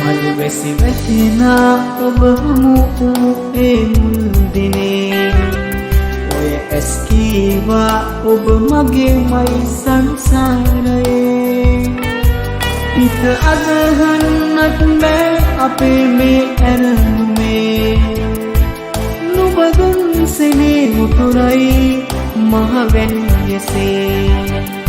මල් වැසි වැටෙනා ඔබ හමු වූ ඒ මුල් දිනේ ඔය ඇස් කීවා ඔබ මගේමයි සංසාරයේ හිත අදහන්නත් බෑ අපේ මේ ඇරමුමේ නුඹ දුන් සෙනේ මුතුරයි මහ වැන්නයසේ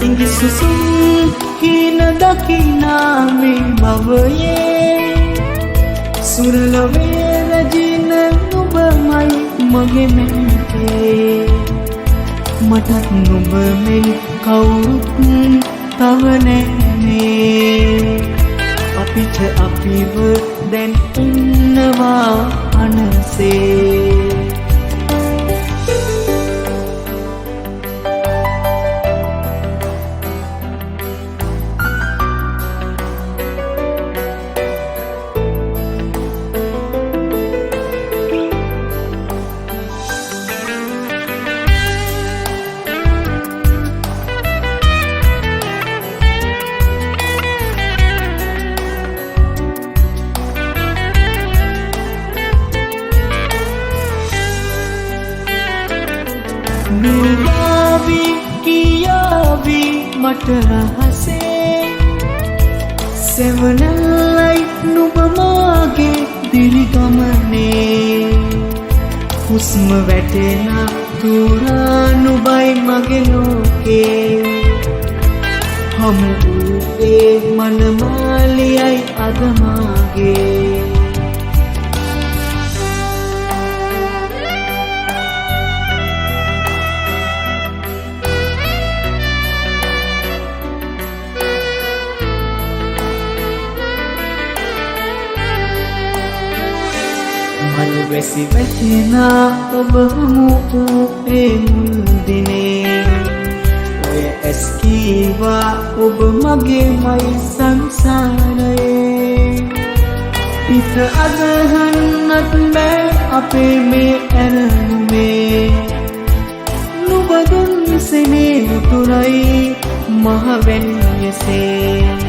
ඉඟි සුසුම් හීන දකිනා මේ භවයේ සුරලවේ රැජින නුඹමයි මගේ මැනකේ මටත් නුඹ මෙන් කවුරුත් තව නැනේ අපිට අපිව දැන් ඉන්නවා අනසේ නුඹාවි කියාවි මට රහසේ සෙවනල්ලයි නුඹ මාගේ දිරිගමනේ හුස්ම වැටෙන තුරා නුඹයි මගේ ලෝකේ හමු වූ ඒ මනමාලියයි අද මාගේ මල් වැසි වැටෙනා ඔබ හමු වූ ඒ මුල් දිනේ ඔය ඇස් කීවා ඔබ මගේමයි සංසාරයේ හිත අදහන්නත් බෑ අපේ මේ ඇරමුමේ නුඹ දුන් සෙනේ මුතුරයි මහ වැන්නයසේ